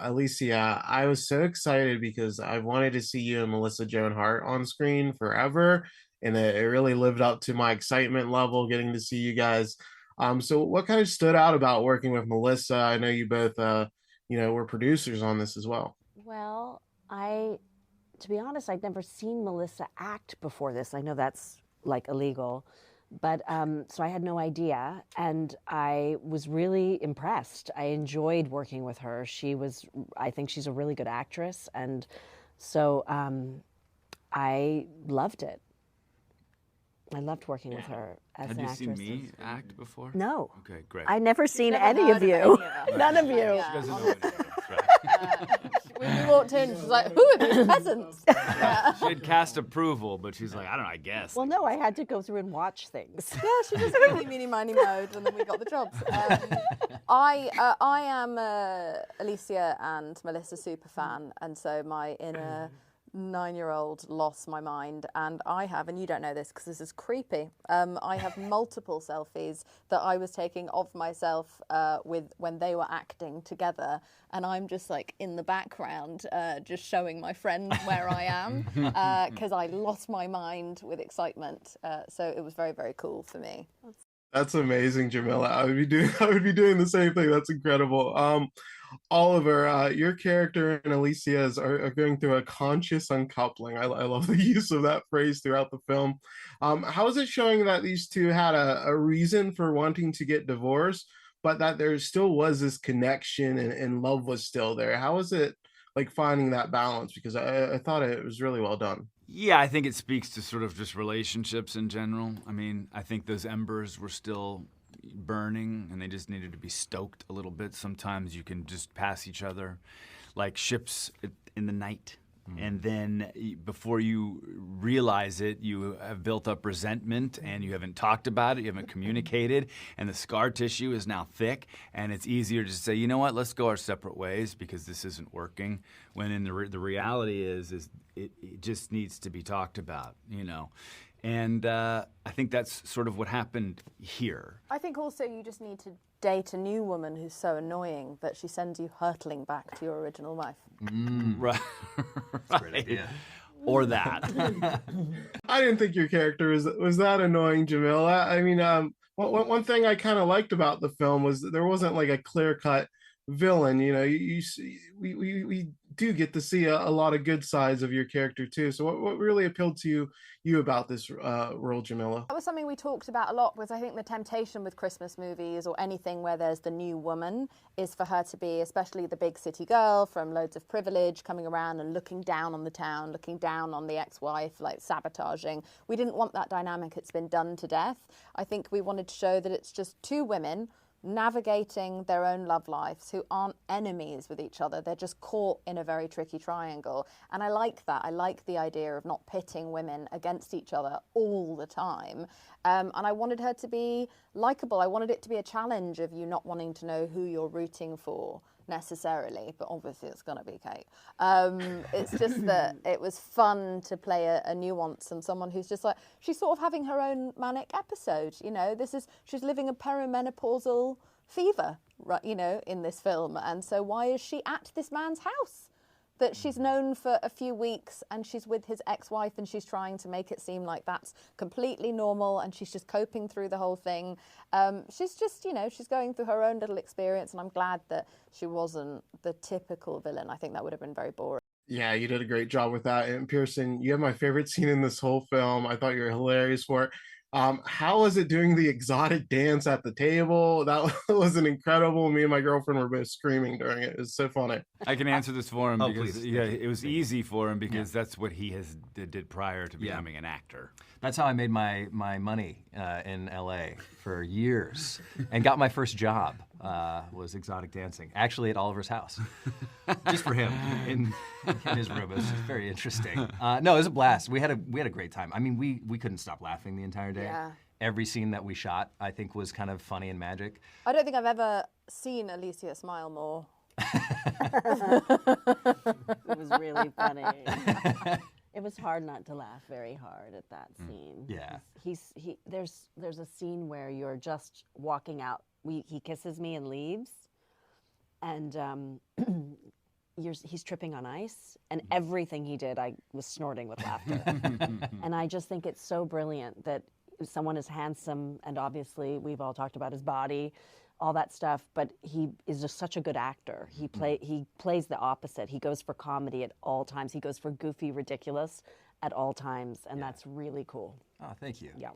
Alicia, I was so excited because I wanted to see you and Melissa Joan Hart on screen forever, and it really lived up to my excitement level getting to see you guys. So what kind of stood out about working with Melissa? I know you both, were producers on this as well. Well, to be honest, I'd never seen Melissa act before this. I know that's like illegal, but so I had no idea, and I was really impressed. I enjoyed working with her. I think she's a really good actress, and so I loved it. I loved working with her as an actress. Had you seen me act before? No. Okay, great. I'd never seen never any heard of of you. any of us. None of you. Yeah. She doesn't know anything, that's right. When we walked in, she was like, "Who are these peasants?" Yeah. She had cast approval, but she's like, I don't know, I guess. Well, no, I had to go through and watch things. Yeah, she was really meeny miny mode, and then we got the jobs. I am Alicia and Melissa super fan, and so my inner 9-year-old lost my mind, and I have, and you don't know this because this is creepy, I have multiple selfies that I was taking of myself with when they were acting together, and I'm just like in the background just showing my friends where I am because I lost my mind with excitement, so it was very, very cool for me. That's amazing, Jamila. I would be doing the same thing. That's incredible. Oliver, your character and Alicia's are going through a conscious uncoupling. I love the use of that phrase throughout the film. How is it showing that these two had a reason for wanting to get divorced, but that there still was this connection and love was still there? How is it like finding that balance? Because I thought it was really well done. Yeah, I think it speaks to sort of just relationships in general. I mean, I think those embers were still burning and they just needed to be stoked a little bit. Sometimes you can just pass each other like ships in the night. And then before you realize it, you have built up resentment and you haven't talked about it, you haven't communicated, and the scar tissue is now thick, and it's easier to say, you know what, let's go our separate ways because this isn't working, when in the reality is it just needs to be talked about, you know. And I think that's sort of what happened here. I think also you just need to date a new woman who's so annoying that she sends you hurtling back to your original wife. Right. Great idea. Or that. I didn't think your character was that annoying, Jamila. I mean, one thing I kind of liked about the film was that there wasn't like a clear-cut villain. You know, we do get to see a lot of good sides of your character too. So what really appealed to you about this role, Jamila? That was something we talked about a lot, was I think the temptation with Christmas movies or anything where there's the new woman is for her to be, especially the big city girl from loads of privilege, coming around and looking down on the town, looking down on the ex-wife, like sabotaging. We didn't want that dynamic. It's been done to death. I think we wanted to show that it's just two women navigating their own love lives who aren't enemies with each other. They're just caught in a very tricky triangle. And I like that. I like the idea of not pitting women against each other all the time. And I wanted her to be likable. I wanted it to be a challenge of you not wanting to know who you're rooting for necessarily, but obviously it's going to be Kate. It's just that it was fun to play a nuance and someone who's just like, she's sort of having her own manic episode, you know, she's living a perimenopausal fever, right, you know, in this film. And so why is she at this man's house that she's known for a few weeks, and she's with his ex-wife and she's trying to make it seem like that's completely normal and she's just coping through the whole thing. She's just, you know, she's going through her own little experience, and I'm glad that she wasn't the typical villain. I think that would have been very boring. Yeah, you did a great job with that. And Pierson, you have my favorite scene in this whole film. I thought you were hilarious for it. How was it doing the exotic dance at the table? That was an incredible. Me and my girlfriend were both screaming during it. It was so funny. I can answer this for him because please. yeah, it was easy for him because that's what he did prior to becoming an actor. That's how I made my money in LA for years and got my first job was exotic dancing, actually at Oliver's house, just for him in his room. It was very interesting. No, it was a blast. We had a great time. I mean, we couldn't stop laughing the entire day. Yeah. Every scene that we shot, I think, was kind of funny and magic. I don't think I've ever seen Alicia smile more. It was really funny. It was hard not to laugh very hard at that scene. Yeah. There's a scene where you're just walking out. He kisses me and leaves, and he's tripping on ice, and everything he did, I was snorting with laughter. And I just think it's so brilliant that someone as handsome, and obviously we've all talked about his body, all that stuff, but he is just such a good actor. He plays the opposite. He goes for comedy at all times. He goes for goofy, ridiculous at all times, and that's really cool. Oh, thank you. Yeah.